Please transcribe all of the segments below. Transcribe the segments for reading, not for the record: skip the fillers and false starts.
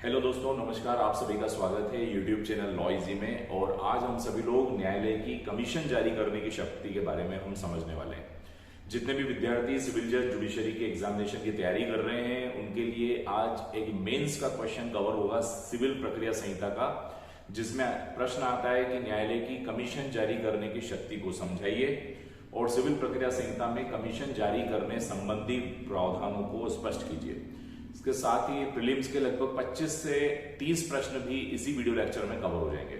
Hello दोस्तों, नमस्कार। आप सभी का स्वागत है यूट्यूब चैनल लॉ इजी में। और आज हम सभी लोग न्यायालय की कमीशन जारी करने की शक्ति के बारे में हम समझने वाले हैं। जितने भी विद्यार्थी सिविल जज जुडिशरी के एग्जामिनेशन की तैयारी कर रहे हैं उनके लिए आज एक मेंस का क्वेश्चन कवर होगा सिविल प्रक्रिया संहिता का, जिसमें प्रश्न आता है कि न्यायालय की कमीशन जारी करने की शक्ति को समझाइए और सिविल प्रक्रिया संहिता में कमीशन जारी करने संबंधी प्रावधानों को स्पष्ट कीजिए। इसके साथ ही प्रीलिम्स के लगभग 25 से 30 प्रश्न भी इसी वीडियो लेक्चर में कवर हो जाएंगे।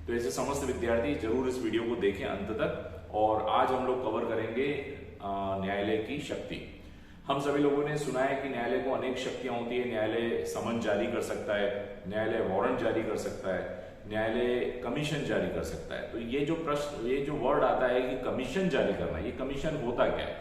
तो ऐसे समस्त विद्यार्थी जरूर इस वीडियो को देखें अंत तक। और आज हम लोग कवर करेंगे न्यायालय की शक्ति। हम सभी लोगों ने सुना है कि न्यायालय को अनेक शक्तियां होती है। न्यायालय समन जारी कर सकता है, न्यायालय वारंट जारी कर सकता है, न्यायालय कमीशन जारी कर सकता है। तो ये जो वर्ड आता है कि कमीशन जारी करना, ये कमीशन होता क्या है?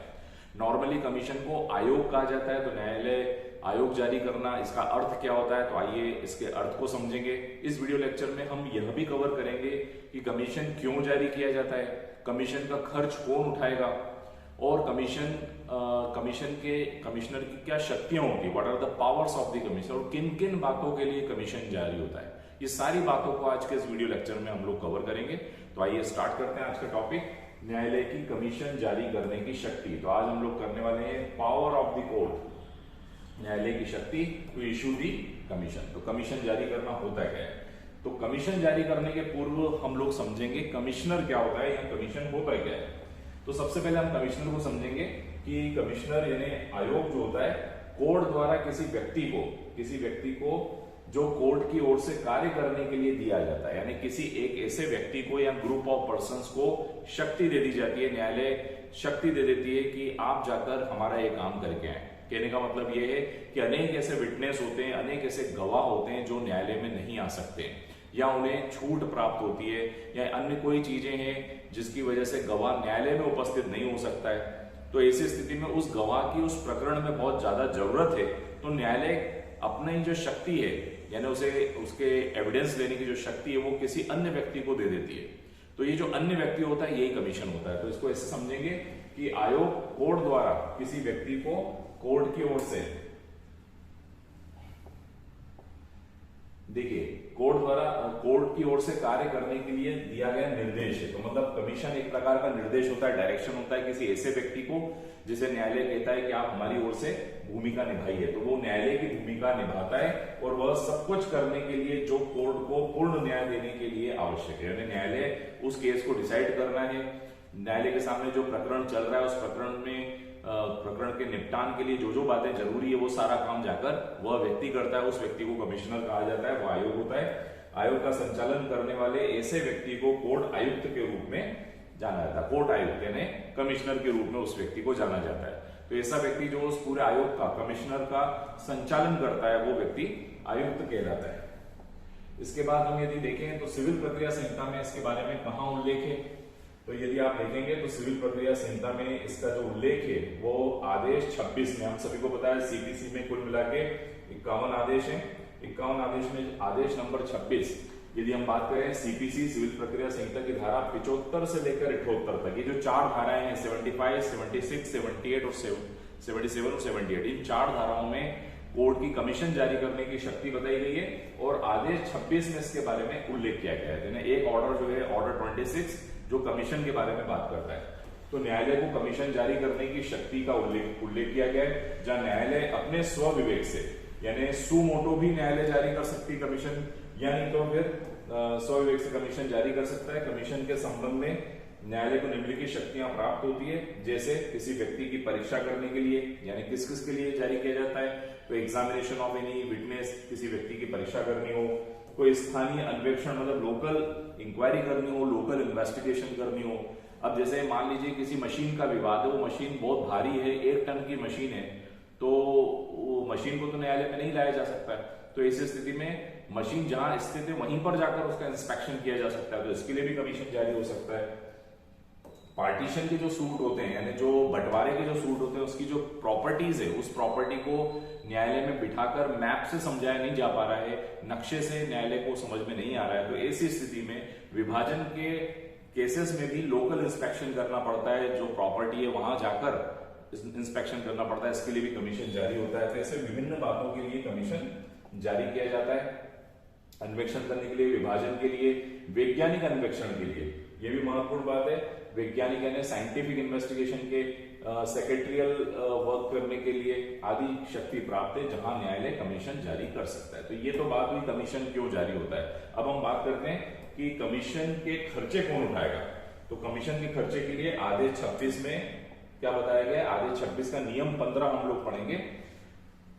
नॉर्मली कमीशन को आयोग कहा जाता है। तो न्यायालय आयोग जारी करना, इसका अर्थ क्या होता है? तो आइए इसके अर्थ को समझेंगे। इस वीडियो लेक्चर में हम यह भी कवर करेंगे कि कमीशन क्यों जारी किया जाता है, कमीशन का खर्च कौन उठाएगा, और कमिश्नर की क्या शक्तियां होती है, what are the powers of the commission, और किन किन बातों के लिए कमीशन जारी होता है। ये सारी बातों को आज के इस वीडियो लेक्चर में हम लोग कवर करेंगे। तो आइए स्टार्ट करते हैं आज का टॉपिक, न्यायालय की कमीशन जारी करने की शक्ति। तो आज हम लोग करने वाले हैं पावर ऑफ द कोर्ट, न्यायालय की शक्ति टू इशू दी कमीशन। तो कमीशन जारी करना होता क्या है? तो कमीशन जारी करने के पूर्व हम लोग समझेंगे कमिश्नर क्या होता है या कमीशन होता क्या है। तो सबसे पहले हम कमिश्नर को समझेंगे कि कमिश्नर यानी आयोग जो होता है, कोर्ट द्वारा किसी व्यक्ति को जो कोर्ट की ओर से कार्य करने के लिए दिया जाता है, यानी किसी एक ऐसे व्यक्ति को या ग्रुप ऑफ पर्संस को शक्ति दे दी जाती है। न्यायालय शक्ति दे देती है कि आप जाकर हमारा ये काम करके आए। कहने का मतलब यह है कि अनेक ऐसे विटनेस होते हैं, अनेक ऐसे गवाह होते हैं जो न्यायालय में नहीं आ सकते, या उन्हें छूट प्राप्त होती है, या अन्य कोई चीजें हैं जिसकी वजह से गवाह न्यायालय में उपस्थित नहीं हो सकता है। तो ऐसी स्थिति में उस गवाह की उस प्रकरण में बहुत ज्यादा जरूरत है। तो न्यायालय अपनी जो शक्ति है, यानी उसके एविडेंस लेने की जो शक्ति है, वो किसी अन्य व्यक्ति को दे देती है। तो ये जो अन्य व्यक्ति होता है, यही कमीशन होता है। तो इसको ऐसे समझेंगे कि आयोग कोर्ट द्वारा किसी व्यक्ति को कोर्ट की ओर से, देखिए, कोर्ट की ओर से कार्य करने के लिए दिया गया निर्देश है। तो मतलब कमीशन एक प्रकार का निर्देश होता है, डायरेक्शन होता है किसी ऐसे व्यक्ति को जिसे न्यायालय कहता है कि आप हमारी ओर से भूमिका निभाइए। तो वो न्यायालय की भूमिका निभाता है और वह सब कुछ करने के लिए जो कोर्ट को पूर्ण न्याय देने के लिए आवश्यक है। यानी न्यायालय उस केस को डिसाइड करना है, न्यायालय के सामने जो प्रकरण चल रहा है उस प्रकरण के निपटान के लिए जो जो बातें जरूरी है वो सारा काम जाकर वह व्यक्ति करता है। उस व्यक्ति को कमिश्नर कहा जाता है, वो आयोग होता है। आयोग का संचालन करने वाले ऐसे व्यक्ति को कोर्ट आयुक्त के रूप में जाना जाता है। कोर्ट आयुक्त यानी कमिश्नर के रूप में उस व्यक्ति को जाना जाता है। तो ऐसा व्यक्ति जो उस पूरे आयोग का, कमिश्नर का संचालन करता है, वो व्यक्ति आयुक्त कहलाता है। इसके बाद हम यदि देखें तो सिविल प्रक्रिया संहिता में इसके बारे में कहां उल्लेख है, तो यदि आप देखेंगे तो सिविल प्रक्रिया संहिता में इसका जो उल्लेख है वो आदेश 26 में, हम सभी को पता है सीपीसी में कुल मिला के 51 आदेश हैं। 51 आदेश में आदेश नंबर 26, यदि हम बात करें सीपीसी सिविल प्रक्रिया संहिता की धारा 75 से लेकर 78 तक, ये जो चार धाराएं हैं 75, 76, 78 और 77 और 78, इन चार धाराओं में कोर्ट की कमीशन जारी करने की शक्ति बताई गई है। और आदेश 26 में इसके बारे में उल्लेख किया गया है। एक ऑर्डर जो है ऑर्डर 26 जो कमीशन के बारे में बात करता है। तो न्यायालय को कमीशन जारी करने की शक्ति का उल्लेख किया गया है, जहां न्यायालय अपने स्वविवेक से, यानी सुमोटो भी न्यायालय जारी कर सकती है कमीशन, यानी तो फिर स्वविवेक से कमीशन जारी कर सकता है। कमीशन के संबंध में न्यायालय को निम्नलिखित शक्तियां प्राप्त होती है, जैसे किसी व्यक्ति की परीक्षा करने के लिए, यानी किस किस के लिए जारी किया जाता है, तो एग्जामिनेशन ऑफ एनी विटनेस, किसी व्यक्ति की परीक्षा करनी हो, कोई स्थानीय अन्वेषण मतलब लोकल इंक्वायरी करनी हो, लोकल इन्वेस्टिगेशन करनी हो। अब जैसे मान लीजिए किसी मशीन का विवाद है, वो मशीन बहुत भारी है, 1 टन की मशीन है, तो वो मशीन को तो न्यायालय में नहीं लाया जा सकता है। तो ऐसी स्थिति में मशीन जहां स्थित है वहीं पर जाकर उसका इंस्पेक्शन किया जा सकता है, तो इसके लिए भी कमीशन जारी हो सकता है। पार्टीशन के जो सूट होते हैं, यानी जो बंटवारे के जो सूट होते हैं, उसकी जो प्रॉपर्टीज है, उस प्रॉपर्टी को न्यायालय में बिठाकर मैप से समझाया नहीं जा पा रहा है, नक्शे से न्यायालय को समझ में नहीं आ रहा है, तो ऐसी स्थिति में विभाजन के केसेस में भी लोकल इंस्पेक्शन करना पड़ता है। जो प्रॉपर्टी है वहां जाकर इंस्पेक्शन करना पड़ता है, इसके लिए भी कमीशन जारी होता है। तो ऐसे विभिन्न बातों के लिए कमीशन जारी किया जाता है अन्वेषण करने के लिए, विभाजन के लिए, वैज्ञानिक अन्वेषण के लिए। यह भी महत्वपूर्ण बात है। वैज्ञानिक यानी साइंटिफिक इन्वेस्टिगेशन के, सेक्रेटरियल वर्क करने के लिए आदि शक्ति प्राप्त है, जहां न्यायालय कमीशन जारी कर सकता है। तो ये तो बात हुई कमीशन क्यों जारी होता है। अब हम बात करते हैं कि कमीशन के खर्चे कौन उठाएगा। तो कमीशन के खर्चे के लिए आदेश 26 में क्या बताया गया, आदेश 26 का नियम 15 हम लोग पढ़ेंगे।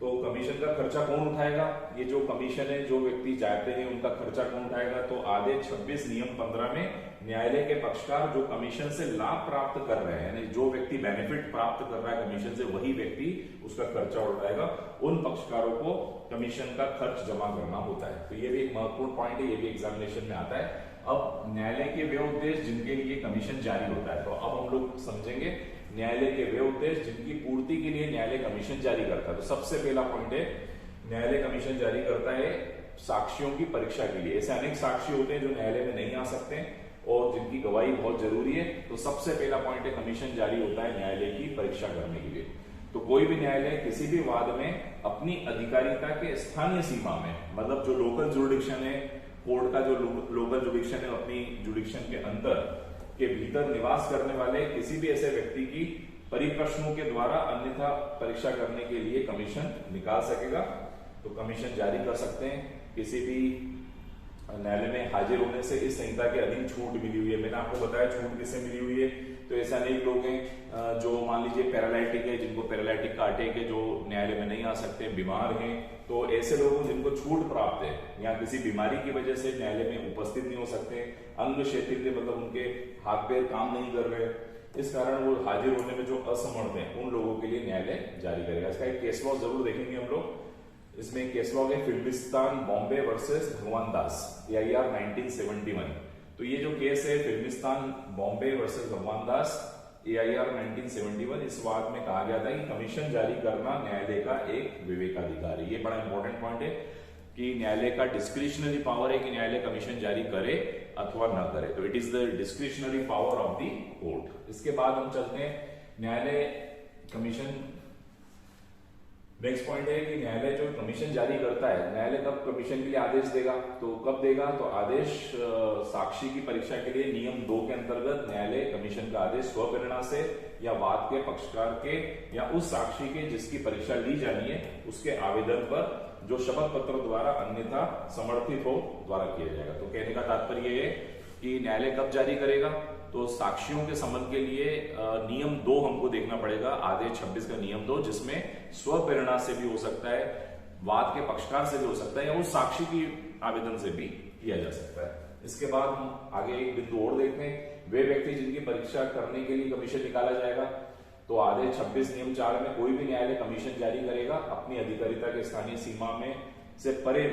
तो कमीशन का खर्चा कौन उठाएगा, ये जो कमीशन है, जो व्यक्ति जाते हैं उनका खर्चा कौन उठाएगा। तो आदेश 26 नियम 15 में न्यायालय के पक्षकार जो कमीशन से लाभ प्राप्त कर रहे हैं, यानी जो व्यक्ति बेनिफिट प्राप्त कर रहा है कमीशन से, वही व्यक्ति उसका खर्चा उठाएगा। उन पक्षकारों को कमीशन का खर्च जमा करना होता है। तो ये भी एक महत्वपूर्ण पॉइंट है, ये भी एग्जामिनेशन में आता है। अब न्यायालय के वे उद्देश्य जिनके लिए कमीशन जारी होता है, तो अब हम लोग समझेंगे न्यायालय के वे उद्देश्य जिनकी पूर्ति के लिए न्यायालय कमीशन जारी करता है। तो सबसे पहला पॉइंट है, न्यायालय कमीशन जारी करता है साक्ष्यों की परीक्षा के लिए। ऐसे अनेक साक्षी होते हैं जो न्यायालय में नहीं आ सकते और जिनकी गवाही बहुत जरूरी है। तो सबसे पहला पॉइंट है, कमीशन जारी होता है न्यायालय की परीक्षा करने के लिए। तो कोई भी न्यायालय किसी भी वाद में अपनी अधिकारिता के स्थानीय सीमा में, मतलब जो लोकल जुरिडिक्शन है, कोर्ट का जो लोकल जुरिडिक्शन है, अपनी जुरिडिक्शन के अंदर के भीतर निवास करने वाले किसी भी ऐसे व्यक्ति की परिप्रश्नों के द्वारा अन्यथा परीक्षा करने के लिए कमीशन निकाल सकेगा। तो कमीशन जारी कर सकते हैं। किसी भी न्यायालय में हाजिर होने से इस संहिता के अधीन छूट मिली हुई है। मैंने आपको बताया छूट किससे मिली हुई है। तो ऐसे अनेक लोग हैं जो मान लीजिए पैरालाइटिक है, जिनको पैरालाइटिक का अटैक है, जो न्यायालय में नहीं आ सकते, बीमार हैं। तो ऐसे लोगों जिनको छूट प्राप्त है या किसी बीमारी की वजह से न्यायालय में उपस्थित नहीं हो सकते, अंग शिथिल मतलब उनके हाथ पैर काम नहीं कर रहे, इस कारण वो हाजिर होने में जो असमर्थ है, उन लोगों के लिए न्यायालय जारी करेगा। इसका एक केस लॉ जरूर देखेंगे हम लोग। इसमें केस लॉ है फिल्मिस्तान बॉम्बे वर्सेस भगवान दास, AIR 1971। तो ये जो केस है फिल्मिस्तान बॉम्बे वर्सेस भगवान दास, AIR 1971, इस वाद में कहा गया था कि कमीशन जारी करना न्यायालय का एक विवेकाधिकार है। ये बड़ा इंपॉर्टेंट पॉइंट है कि न्यायालय का डिस्क्रिशनरी पावर है कि न्यायालय कमीशन जारी करे अथवा न करे। तो it is the discretionary power of the court. इसके बाद हम चलते हैं न्यायालय कमीशन। नेक्स्ट पॉइंट है कि न्यायालय जो कमीशन जारी करता है, न्यायालय कब कमीशन के लिए आदेश देगा। तो कब देगा, तो आदेश साक्षी की परीक्षा के लिए नियम 2 के अंतर्गत न्यायालय कमीशन का आदेश स्वप्रेरणा से या वाद के पक्षकार के या उस साक्षी के जिसकी परीक्षा ली जानी है उसके आवेदन पर जो शपथ पत्र द्वारा अन्यथा समर्थित हो द्वारा किया जाएगा। तो कहने का तात्पर्य ये है कि न्यायालय कब जारी करेगा, तो साक्षियों के संबंध के लिए नियम 2 हमको देखना पड़ेगा, आदेश 26 का नियम 2, जिसमें स्वप्रेरणा से भी हो सकता है, वाद के पक्षकार से भी हो सकता है या उस साक्षी की आवेदन से भी किया जा सकता है। इसके बाद हम आगे एक बिंदु और देखते हैं, वे व्यक्ति जिनकी परीक्षा करने के लिए कमीशन निकाला जाएगा। तो आदेश 26 नियम 4 में कोई भी न्यायालय कमीशन जारी करेगा अपनी अधिकारिता के स्थानीय सीमा में से परे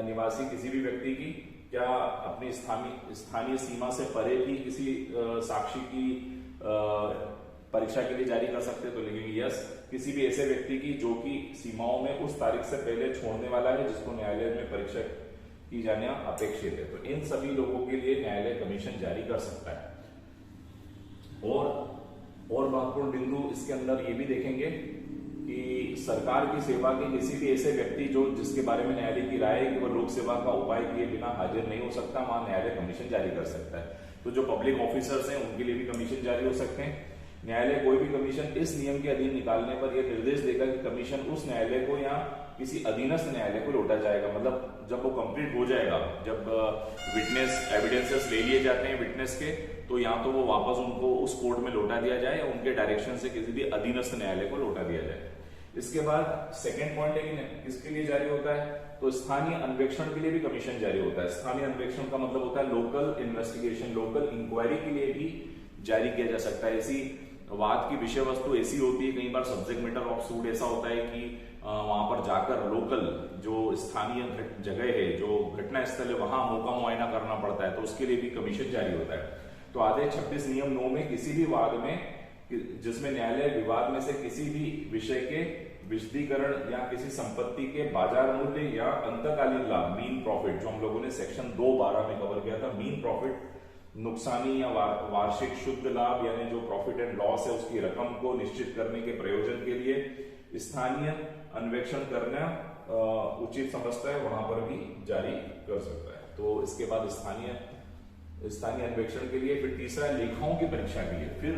निवासी किसी भी व्यक्ति की, क्या अपनी स्थानीय सीमा से परे भी किसी साक्षी की परीक्षा के लिए जारी कर सकते हैं। तो लिखेंगे यस, किसी भी ऐसे व्यक्ति की जो कि सीमाओं में उस तारीख से पहले छोड़ने वाला है जिसको न्यायालय में परीक्षा की जाना अपेक्षित है। तो इन सभी लोगों के लिए न्यायालय कमीशन जारी कर सकता है। और महत्वपूर्ण बिंदु इसके अंदर ये भी देखेंगे कि सरकार की सेवा के किसी भी ऐसे व्यक्ति जो जिसके बारे में न्यायालय की राय है कि वह लोक सेवा का उपाय किए बिना हाजिर नहीं हो सकता, वहां न्यायालय कमीशन जारी कर सकता है। तो जो पब्लिक ऑफिसर्स हैं उनके लिए भी कमीशन जारी हो सकते हैं। न्यायालय कोई भी कमीशन इस नियम के अधीन निकालने पर यह निर्देश देगा कि कमीशन उस न्यायालय को या किसी अधीनस्थ न्यायालय को लौटा जाएगा। मतलब जब वो कंप्लीट हो जाएगा, जब विटनेस एविडेंसेस ले लिए जाते हैं विटनेस के, तो या तो वो वापस उनको उस कोर्ट में लौटा दिया जाए या उनके डायरेक्शन से किसी भी अधीनस्थ न्यायालय को लौटा दिया जाए। इसके बाद सेकंड पॉइंट है कि किसके लिए जारी होता है, तो स्थानीय अन्वेषण के लिए भी कमीशन जारी होता है। स्थानीय अन्वेषण का मतलब होता है लोकल इन्वेस्टिगेशन, लोकल इंक्वायरी के लिए भी जारी किया जा सकता है। ऐसी वाद की विषय वस्तु ऐसी होती है, कई बार सब्जेक्ट मैटर ऑफ सूट ऐसा होता है कि वहां पर जाकर लोकल जो स्थानीय जगह है, जो घटना स्थल है, वहां मौका मुआयना करना पड़ता है, तो उसके लिए भी कमीशन जारी होता है। तो आदेश 26 नियम 9 में किसी भी वाद में जिसमें न्यायालय विवाद में से किसी भी विषय के विशदीकरण या किसी संपत्ति के बाजार मूल्य या अंतकालीन लाभ, मीन प्रॉफिट, जो हम लोगों ने सेक्शन 2(12) में कवर किया था, मीन प्रॉफिट, नुकसानी या वार्षिक शुद्ध लाभ यानी जो प्रॉफिट एंड लॉस है उसकी रकम को निश्चित करने के प्रयोजन के लिए स्थानीय अन्वेषण करना उचित समझता है वहां पर भी जारी कर सकता है। तो इसके बाद स्थानीय अन्वेषण के लिए, फिर तीसरा है लेखाओं की परीक्षा के लिए, फिर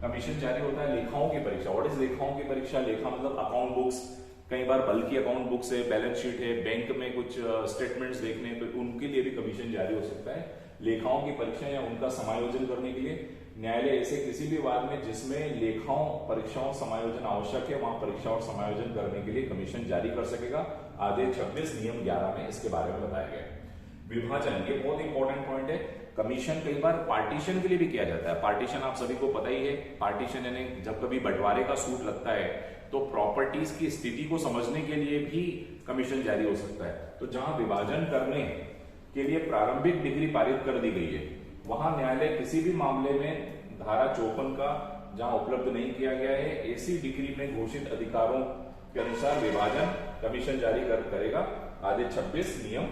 कमीशन जारी होता है लेखाओं की परीक्षा। व्हाट इज लेखाओं की परीक्षा? लेखा मतलब अकाउंट बुक्स, कई बार बल्कि अकाउंट बुक्स है, बैलेंस शीट है, बैंक में कुछ स्टेटमेंट्स देखने, तो उनके लिए भी कमीशन जारी हो सकता है। लेखाओं की परीक्षा या उनका समायोजन करने के लिए न्यायालय ऐसे किसी भी वाद में जिसमें लेखाओं परीक्षाओं समायोजन आवश्यक है, वहां परीक्षा और समायोजन करने के लिए कमीशन जारी कर सकेगा। आदेश 26 नियम 11 में इसके बारे में बताया गया है। विभाजन, ये बहुत इंपॉर्टेंट पॉइंट है। कमीशन कई बार पार्टीशन के लिए भी किया जाता है। पार्टीशन आप सभी को पता ही है। पार्टीशन यानी जब कभी बंटवारे का सूट लगता है तो प्रॉपर्टीज की स्थिति को समझने के लिए भी कमीशन जारी हो सकता है। तो जहां विभाजन करने के लिए प्रारंभिक डिग्री पारित कर दी गई है, वहां न्यायालय किसी भी मामले में धारा 54 का जहां उपलब्ध नहीं किया गया है, ऐसी डिग्री में घोषित अधिकारों के अनुसार विभाजन कमीशन जारी करेगा। आदेश 26 नियम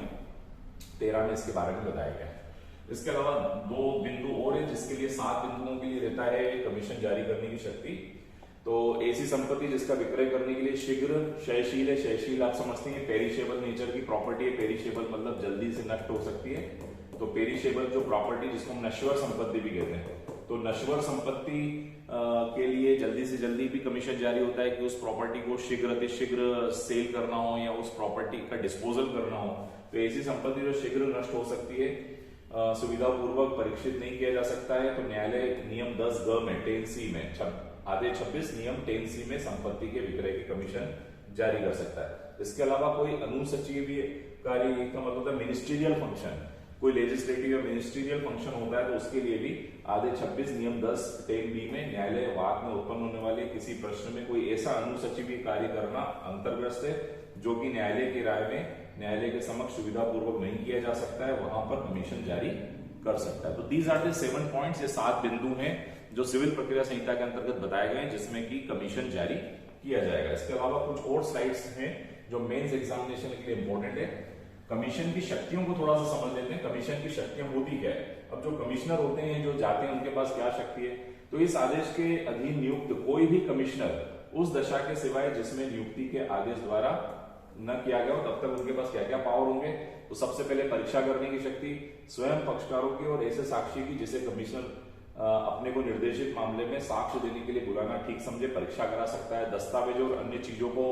13 में इसके बारे में बताया गया है। इसके अलावा 2 बिंदु और है जिसके लिए 7 बिंदुओं के लिए रहता है कमीशन जारी करने की शक्ति। तो ऐसी संपत्ति जिसका विक्रय करने के लिए शीघ्र क्षयशील है। क्षयशील आप समझते हैं पेरिशेबल नेचर की प्रॉपर्टी है। पेरिशेबल मतलब जल्दी से नष्ट हो सकती है। तो पेरिशेबल जो प्रॉपर्टी जिसको हम नश्वर संपत्ति भी कहते हैं, तो नश्वर संपत्ति के लिए जल्दी से जल्दी भी कमीशन जारी होता है कि उस प्रॉपर्टी को शीघ्र सेल करना हो या उस प्रॉपर्टी का डिस्पोजल करना हो। तो ऐसी संपत्ति जो शीघ्र नष्ट हो सकती है, सुविधा पूर्वक परीक्षित नहीं किया जा सकता है, तो न्यायालय नियम 10 ग में 10C में आदेश 26 नियम 10C में संपत्ति के विक्रय की कमीशन जारी कर सकता है। इसके अलावा कोई अनुसचिवीय कार्य का मतलब होता है मिनिस्ट्रियल फंक्शन, कोई लेजिस्लेटिव या मिनिस्ट्रियल फंक्शन होता है तो उसके लिए भी आदेश 26 नियम 10(10)B में न्यायालय वाद में उत्पन्न होने वाले किसी प्रश्न में कोई ऐसा अनुसचिवीय कार्य करना अंतर्ग्रस्त है जो कि न्यायालय की राय में न्यायालय के समक्ष सुविधा पूर्वक नहीं किया जा सकता है, वहां पर कमीशन जारी कर सकता है। तो दीज आर द 7 पॉइंट्स, ये 7 बिंदु हैं जो सिविल प्रक्रिया संहिता के अंतर्गत बताए गए हैं जिसमें कि कमीशन जारी किया जाएगा। इसके अलावा कुछ और स्लाइड्स हैं जो मेंस एग्जामिनेशन के लिए इंपॉर्टेंट है। कमीशन की शक्तियों को थोड़ा सा समझ लेते हैं। कमीशन की शक्तियां होती क्या है? अब जो कमिश्नर होते हैं जो जाते हैं उनके पास क्या शक्ति है? तो इस आदेश के अधीन नियुक्त कोई भी कमिश्नर उस दशा के सिवाय जिसमें नियुक्ति के आदेश द्वारा न किया गया हो तब तक उनके पास क्या क्या पावर होंगे? तो सबसे पहले परीक्षा करने की शक्ति, स्वयं पक्षकारों की और ऐसे साक्षी की जिसे कमिश्नर अपने को निर्देशित मामले में साक्ष्य देने के लिए बुलाना ठीक समझे परीक्षा करा सकता है। दस्तावेज और अन्य चीजों को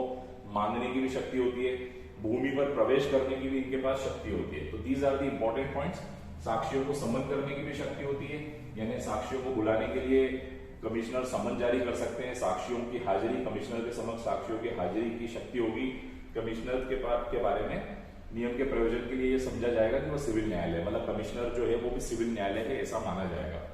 मांगने की भी शक्ति होती है। भूमि पर प्रवेश करने की भी इनके पास शक्ति होती है। तो these are the important points. साक्षियों को समन करने की भी शक्ति होती है, यानी साक्षियों को बुलाने के लिए कमिश्नर समन जारी कर सकते हैं। साक्षियों की हाजिरी, कमिश्नर के समक्ष साक्षियों की हाजिरी की शक्ति होगी। कमिश्नर के बारे में नियम के प्रयोजन के लिए यह समझा जाएगा कि वो सिविल न्यायालय, मतलब कमिश्नर जो है वो भी सिविल न्यायालय है ऐसा माना जाएगा।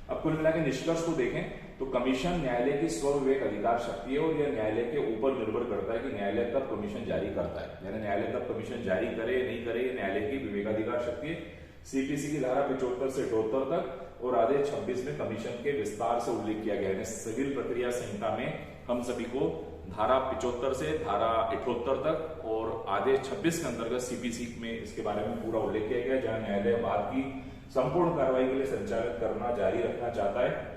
अब कुल मिला के निष्कर्ष को देखें तो कमीशन न्यायालय की स्वविवेक अधिकार शक्ति है और यह न्यायालय के ऊपर निर्भर करता है कि न्यायालय कब कमीशन जारी करता है, यानी न्यायालय कब कमीशन जारी करे या नहीं करे, न्यायालय की विवेकाधिकार शक्ति है। सीपीसी की धारा 75 से 78 तक और आदेश 26 में कमीशन के विस्तार से उल्लेख किया गया है। सिविल प्रक्रिया संहिता में हम सभी को धारा 75 से धारा 78 तक और आदेश 26 के अंतर्गत सीपीसी में इसके बारे में पूरा उल्लेख किया गया, जहां न्यायालय वाद की संपूर्ण कार्रवाई के लिए संचालित करना जारी रखना चाहता है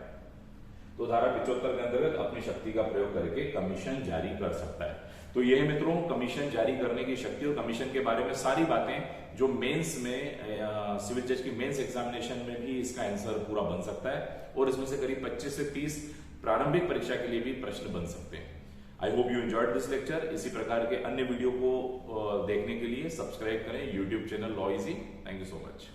तो धारा 75 के अंतर्गत अपनी शक्ति का प्रयोग करके कमीशन जारी कर सकता है। तो यह मित्रों कमीशन जारी करने की शक्ति और कमीशन के बारे में सारी बातें जो मेंस में सिविल जज की मेंस एग्जामिनेशन में भी इसका आंसर पूरा बन सकता है और इसमें से करीब 25 से 30 प्रारंभिक परीक्षा के लिए भी प्रश्न बन सकते हैं। I hope you enjoyed this lecture. इसी प्रकार के अन्य वीडियो को देखने के लिए सब्सक्राइब करें YouTube channel law easy. Thank you so much.